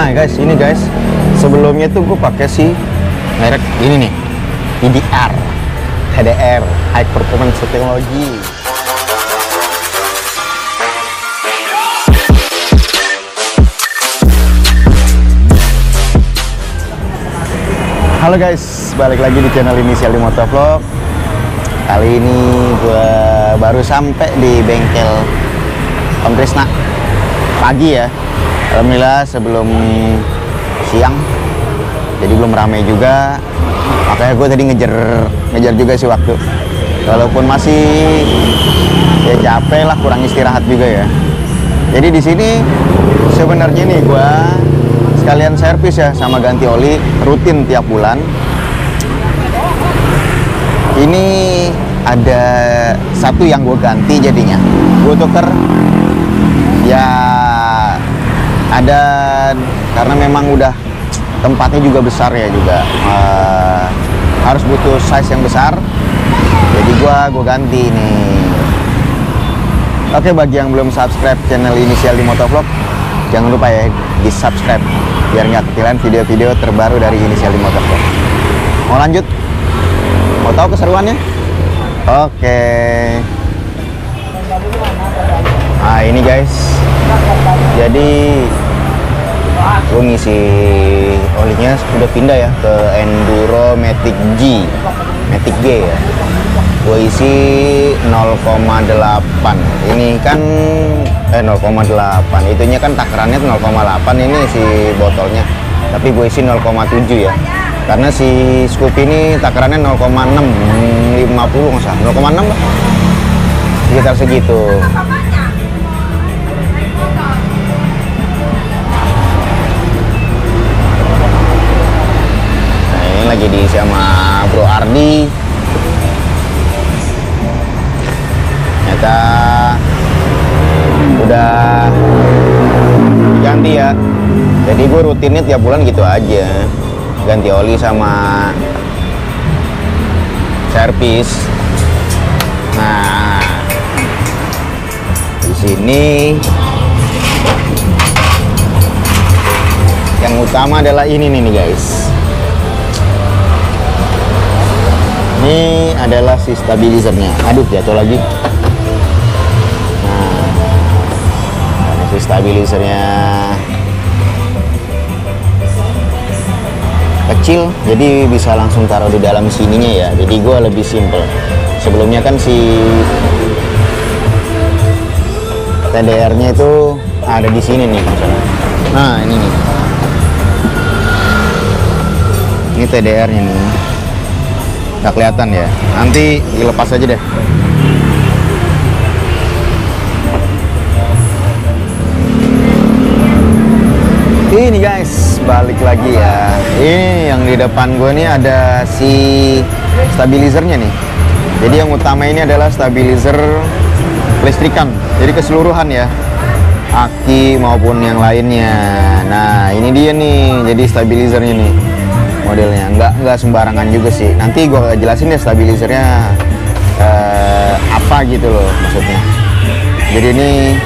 Nah guys, ini guys, sebelumnya tuh gue pakai si merek ini nih, TDR, High Performance Technology. Halo guys, balik lagi di channel Inisial D Motovlog. Kali ini gue baru sampai di bengkel Om Krisna pagi ya. Alhamdulillah sebelum siang, jadi belum ramai juga. Makanya gue tadi ngejar juga sih waktu. Walaupun masih ya capek lah, kurang istirahat juga ya. Jadi di sini sebenarnya nih gue sekalian servis ya, sama ganti oli rutin tiap bulan. Ini ada satu yang gue ganti, jadinya gue tuker ya, ada karena memang udah tempatnya juga besar ya, juga harus butuh size yang besar, jadi gue ganti nih. Oke, bagi yang belum subscribe channel Inisial D Motovlog, jangan lupa ya di subscribe biar nggak ketinggalan video-video terbaru dari Inisial D Motovlog. Mau lanjut? Mau tahu keseruannya? Oke. Nah ini guys, jadi gue ngisi olinya udah pindah ya ke Enduro Matic G ya. Gue isi 0,8. Ini kan 0,8. Itunya kan takarannya 0,8 ini si botolnya. Tapi gue isi 0,7 ya. Karena si scoop ini takarannya 0,650 nggak salah. 0,6 lah. Sekitar segitu. Nah, ini lagi diisi sama Bro Ardi. Ternyata udah diganti ya, jadi gue rutinnya tiap bulan gitu aja, ganti oli sama servis. Nah di sini yang utama adalah ini nih guys. Ini adalah si stabilizernya. Aduh, jatuh lagi. Stabilizernya kecil, jadi bisa langsung taruh di dalam sininya ya. Jadi gue lebih simple. Sebelumnya kan si TDR-nya itu ada di sini nih misalnya. Nah ini nih, ini TDR-nya nih, nggak kelihatan ya. Nanti dilepas aja deh. Ini guys, balik lagi ya. Ini yang di depan gue nih ada si stabilizernya nih. Jadi yang utama ini adalah stabilizer listrikan. Jadi keseluruhan ya, aki maupun yang lainnya. Nah ini dia nih, jadi stabilizernya nih modelnya. Nggak sembarangan juga sih. Nanti gue jelasin ya stabilizernya apa gitu loh maksudnya. Jadi ini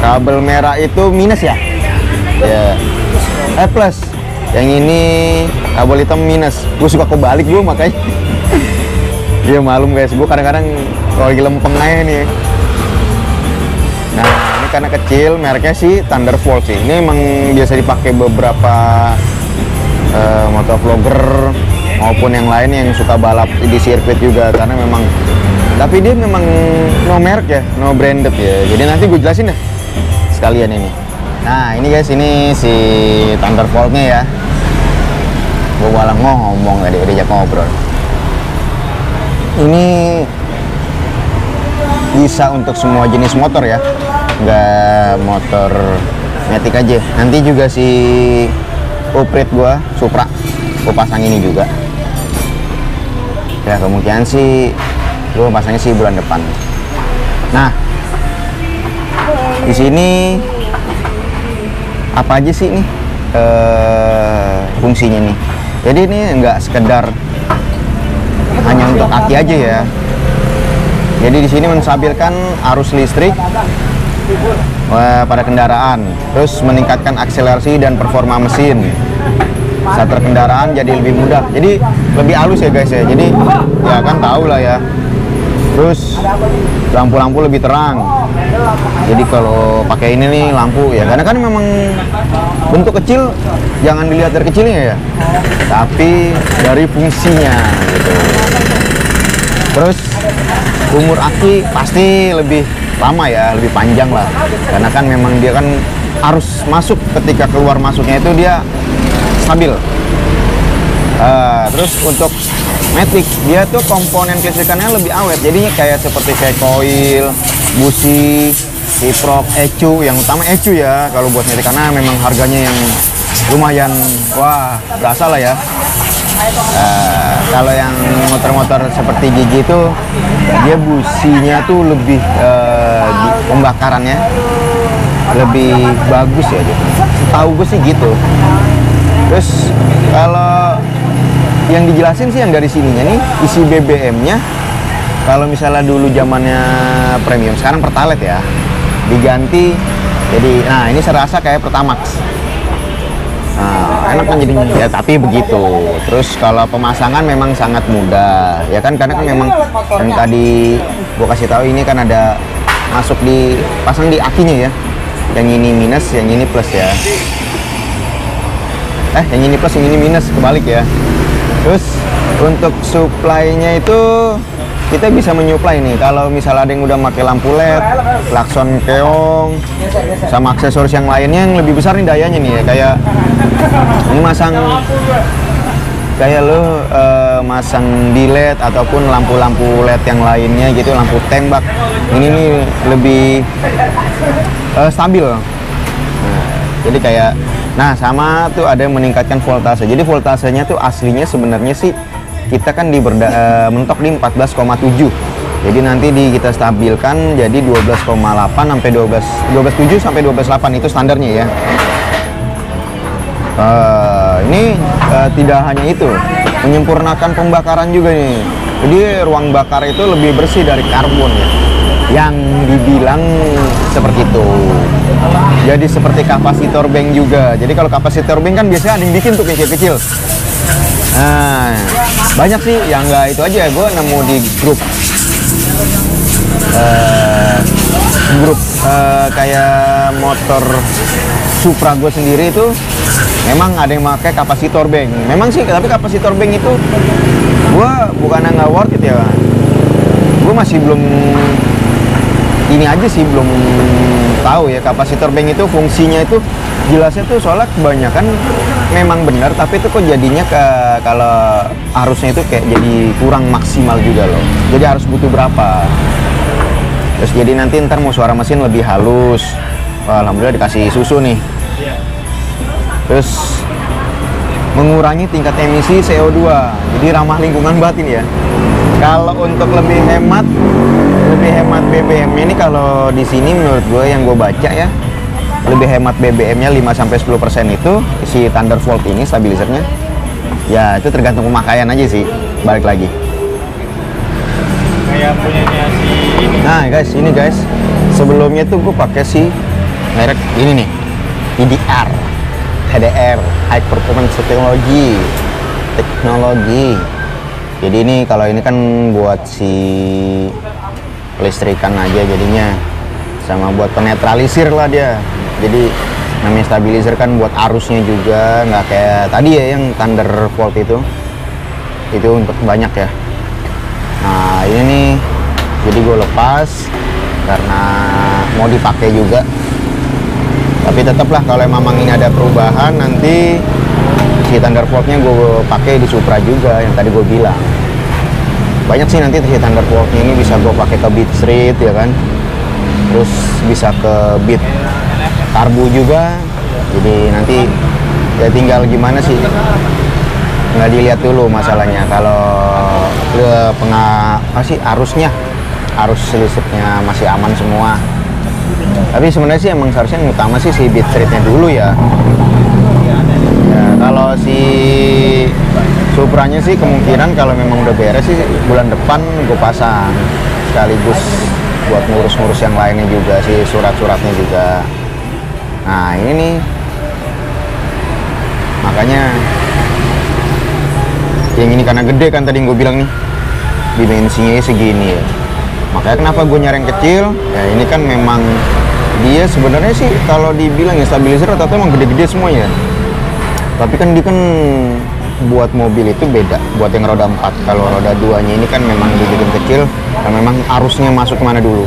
kabel merah itu minus ya. Ya, plus. Yang ini kabel hitam minus. Gue suka kebalik gue makanya. Iya malum guys, gue kadang-kadang kalau lagi lempeng aja nih. Nah ini karena kecil, mereknya sih Thunderbolt sih. Ini emang biasa dipakai beberapa motovlogger maupun yang lain yang suka balap di sirkuit juga, karena memang. Tapi dia memang no merek ya, no branded ya. Jadi nanti gue jelasin deh sekalian ini. Nah ini guys, ini si Thunderbolt-nya ya. Gue malah ngomong tadi, diajak ngobrol. Ini bisa untuk semua jenis motor ya, nggak motor Matic aja. Nanti juga si Uprit gue Supra gue pasang ini juga. Ya kemungkinan sih gue pasangnya sih bulan depan. Nah di sini apa aja sih nih fungsinya nih? Jadi ini nggak sekedar hanya untuk aki aja ya. Jadi di sini menstabilkan arus listrik pada kendaraan, terus meningkatkan akselerasi dan performa mesin. Starter kendaraan jadi lebih mudah, jadi lebih halus ya guys ya. Jadi ya kan tahu lah ya. Terus lampu-lampu lebih terang. Jadi kalau pakai ini nih lampu ya, karena kan memang bentuk kecil, jangan dilihat dari kecilnya ya, tapi dari fungsinya gitu. Terus umur aki pasti lebih lama ya, lebih panjang lah, karena kan memang dia kan arus masuk ketika keluar masuknya itu dia stabil. Terus untuk Matic dia tuh komponen kelistrikannya lebih awet, jadinya kayak seperti coil, busi, kiprok, ECU, yang utama ECU ya kalau buat Matic, karena memang harganya yang lumayan wah berasa lah ya. Kalau yang motor-motor seperti Gigi itu dia businya tuh lebih pembakarannya lebih bagus ya, tahu gue sih gitu. Terus kalau yang dijelasin sih yang dari sininya nih, isi BBM-nya kalau misalnya dulu zamannya premium, sekarang Pertalite ya, diganti jadi, nah ini serasa kayak Pertamax. Nah, enak kan jadinya ya, tapi begitu. Terus kalau pemasangan memang sangat mudah ya kan, karena kan memang yang tadi gua kasih tahu ini kan ada masuk di pasang di akinya ya, yang ini minus, yang ini plus ya. Yang ini plus, yang ini minus, kebalik ya. Terus untuk supply-nya itu kita bisa menyuplai nih, kalau misalnya ada yang udah pakai lampu LED, klakson keong, sama aksesoris yang lainnya yang lebih besar nih dayanya nih ya, kayak ini masang kayak lo masang di LED ataupun lampu-lampu LED yang lainnya gitu, lampu tembak ini nih lebih stabil. Nah, jadi kayak sama tuh ada yang meningkatkan voltase. Jadi voltasenya tuh aslinya sebenarnya sih kita kan mentok di 14,7. Jadi nanti kita stabilkan jadi 12,8 sampai 12,7 sampai 12,8 itu standarnya ya. Ini tidak hanya itu, menyempurnakan pembakaran juga nih. Jadi ruang bakar itu lebih bersih dari karbon ya, yang dibilang seperti itu. Jadi seperti kapasitor bank juga. Jadi kalau kapasitor bank kan biasanya ada yang bikin tuh kecil-kecil. Nah, banyak sih yang enggak itu aja. Gue nemu di grup kayak motor Supra gue sendiri itu memang ada yang pakai kapasitor bank. Memang sih, tapi kapasitor bank itu gue bukannya nggak worth it ya. Gue masih belum ini aja sih, belum tahu ya kapasitor bank itu fungsinya itu jelasnya tuh, soalnya kebanyakan memang benar, tapi itu kok jadinya kalau arusnya itu kayak jadi kurang maksimal juga loh. Jadi harus butuh berapa. Terus jadi nanti ntar mau suara mesin lebih halus. Wah, alhamdulillah dikasih susu nih. Terus mengurangi tingkat emisi CO2. Jadi ramah lingkungan banget ini ya. Kalau untuk lebih hemat BBM ini, kalau di sini menurut gue yang gue baca ya, lebih hemat BBM-nya 5-10% itu si Thunderbolt ini stabilizernya. Ya itu tergantung pemakaian aja sih, balik lagi. Kayak punyanya si ini. Nah guys, ini guys, sebelumnya tuh gue pakai si merek ini nih, HDR, High Performance Technology. Jadi ini kalau ini kan buat si listrikan aja jadinya, sama buat penetralisir lah dia. Jadi namanya stabilizer kan buat arusnya juga, nggak kayak tadi ya yang Thunderbolt itu untuk banyak ya. Nah ini nih, jadi gue lepas karena mau dipakai juga. Tapi tetaplah kalau memang ini ada perubahan, nanti si Thunderbolt-nya gue pakai di Supra juga yang tadi gue bilang. Banyak sih nanti si Thunderbolt-nya ini bisa gue pakai ke Beat Street ya kan. Terus bisa ke Beat Turbo juga. Jadi nanti ya tinggal gimana sih, nggak dilihat dulu masalahnya. Kalau arusnya, arus listriknya masih aman semua. Tapi sebenarnya sih emang seharusnya yang utama sih si Beat Street-nya dulu ya. Kalau si Supranya sih kemungkinan kalau memang udah beres sih bulan depan gue pasang sekaligus buat ngurus-ngurus yang lainnya juga sih, surat-suratnya juga. Nah ini nih, makanya yang ini karena gede kan tadi gue bilang nih, dimensinya segini ya. Makanya kenapa gue nyari yang kecil? Ya ini kan memang dia sebenarnya sih kalau dibilang ya stabilizer atau emang gede-gede semuanya. Tapi kan dia kan buat mobil itu beda, buat yang roda 4. Kalau roda 2-nya ini kan memang dibikin kecil, dan memang arusnya masuk kemana dulu.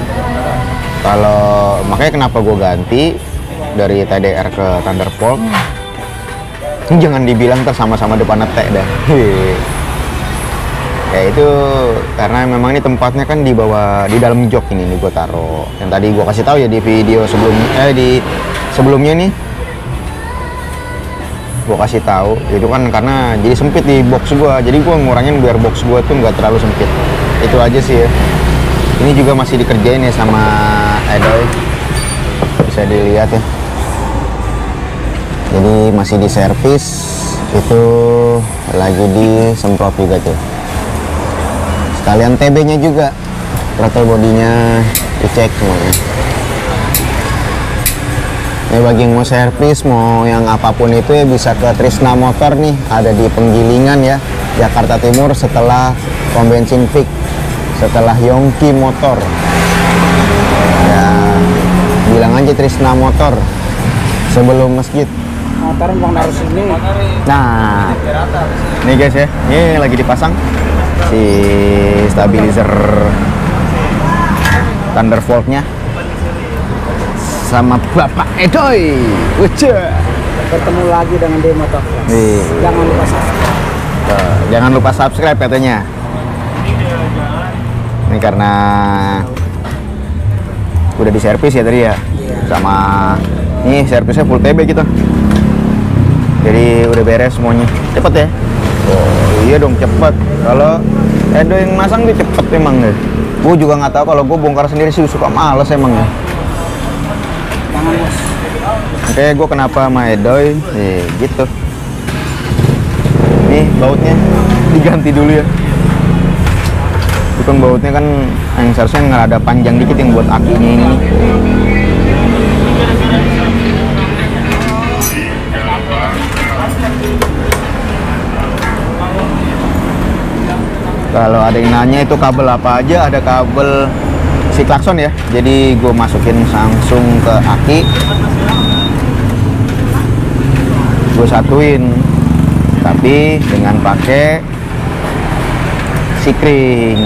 Kalau makanya kenapa gue ganti dari TDR ke Thunderbolt. Ini jangan dibilang sama-sama depannya T dah. Ya itu karena memang ini tempatnya kan di bawah, di dalam jok ini nih gue taruh. Yang tadi gue kasih tahu ya di video sebelumnya, di sebelumnya nih gue kasih tahu itu kan karena jadi sempit di box gue, jadi gue ngurangin biar box gue tuh nggak terlalu sempit. Itu aja sih ya. Ini juga masih dikerjain ya sama Edoy, bisa dilihat ya. Jadi masih diservis, itu lagi disemprot juga tuh. Sekalian TB nya juga, throttle bodinya dicek semuanya. Ini bagi yang mau servis, mau yang apapun itu ya bisa ke Trisna Motor nih, ada di Penggilingan ya, Jakarta Timur, setelah pom bensin Fik, setelah Yongki Motor. Ya, bilang aja Trisna Motor sebelum masjid. Motor bang dari sini. Nah, nih guys ya, ini lagi dipasang si stabilizer Thunderbolt-nya sama Bapak Edoy. Wujud. Bertemu lagi dengan Demo Motor. Jangan lupa subscribe. Jangan lupa subscribe katanya. Ini karena udah diservis ya tadi ya. Sama ini servisnya full TB kita. Jadi udah beres semuanya. Cepet ya? Oh iya dong cepet. Kalau Edo yang masang tuh cepet emang deh. Gue juga nggak tahu, kalau gue bongkar sendiri sih suka males emang ya. Jangan bos. Oke, gue kenapa sama Edoy? Gitu. Nih bautnya diganti dulu ya. Itu kan bautnya kan yang seharusnya nggak ada panjang dikit yang buat akinya ini. Kalau ada yang nanya itu kabel apa aja, ada kabel si klakson ya. Jadi gue masukin langsung ke aki, gue satuin, tapi dengan pakai sikring.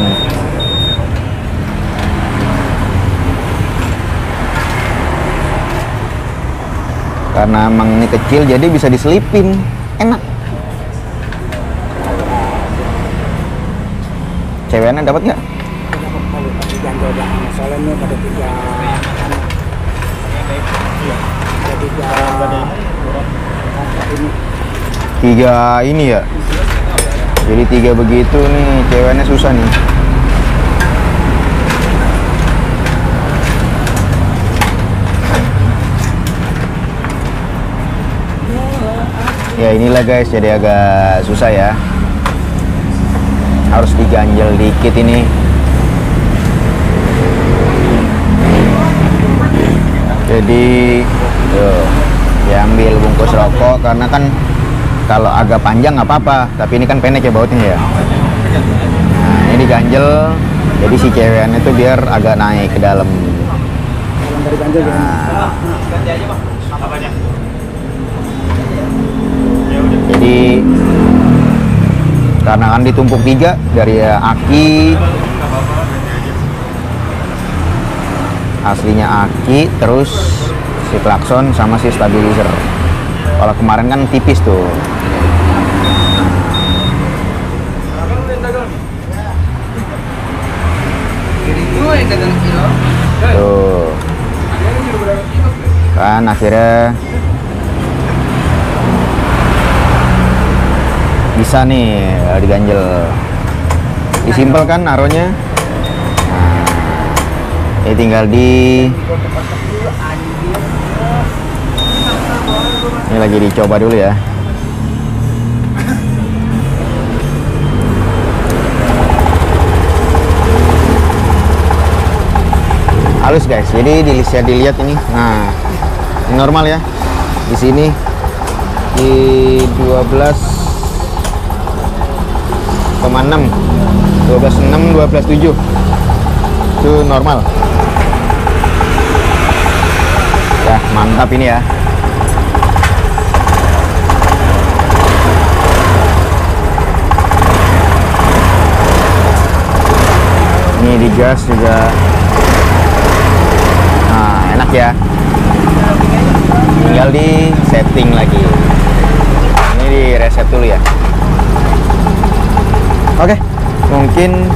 Karena emang ini kecil jadi bisa diselipin, enak. Ceweknya dapat nggak? Tapi jangan jauh belakang. Soalnya ini ada tiga. Ada tiga ini ya. Jadi tiga begitu nih, ceweknya susah nih. Ya inilah guys, jadi agak susah ya. Harus diganjel dikit ini. Jadi diambil bungkus rokok, karena kan kalau agak panjang nggak apa-apa, tapi ini kan pendek ya bautnya ya. Nah ini diganjel, jadi si cewekannya itu biar agak naik ke dalam. dari ganjel ya. Jadi karena kan ditumpuk tiga dari aki, aslinya aki, terus si klakson sama si stabilizer. Kalau kemarin kan tipis tuh. Tuh. Kan akhirnya bisa nih diganjel, disimpel kan naruhnya. Nah, ini tinggal ini lagi dicoba dulu ya. halus guys. Jadi bisa dilihat ini. Nah, ini normal ya. Di sini di 12,6, 12,6, 12,7 itu normal. Ya mantap ini ya. Ini di gas juga. Nah, enak ya. Tinggal di setting lagi. Ini di reset dulu ya. Oke, mungkin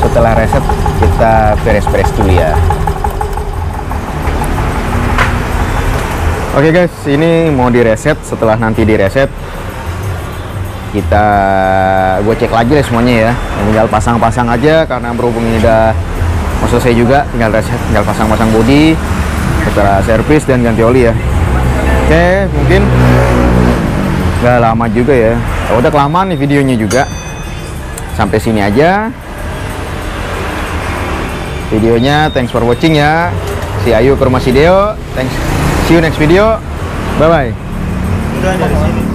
setelah reset kita beres-beres dulu ya. Oke guys, ini mau di reset. Setelah nanti di reset, gue cek lagi deh semuanya ya. Tinggal pasang-pasang aja karena berhubung ini udah mau selesai juga. Tinggal reset, tinggal pasang-pasang bodi setelah servis dan ganti oli ya. Oke, mungkin nggak lama juga ya. Udah kelamaan nih videonya juga. Sampai sini aja videonya. Thanks for watching ya. Si Ayu ke rumah si Deo. Thanks. See you next video. Bye bye. Udah dari sini.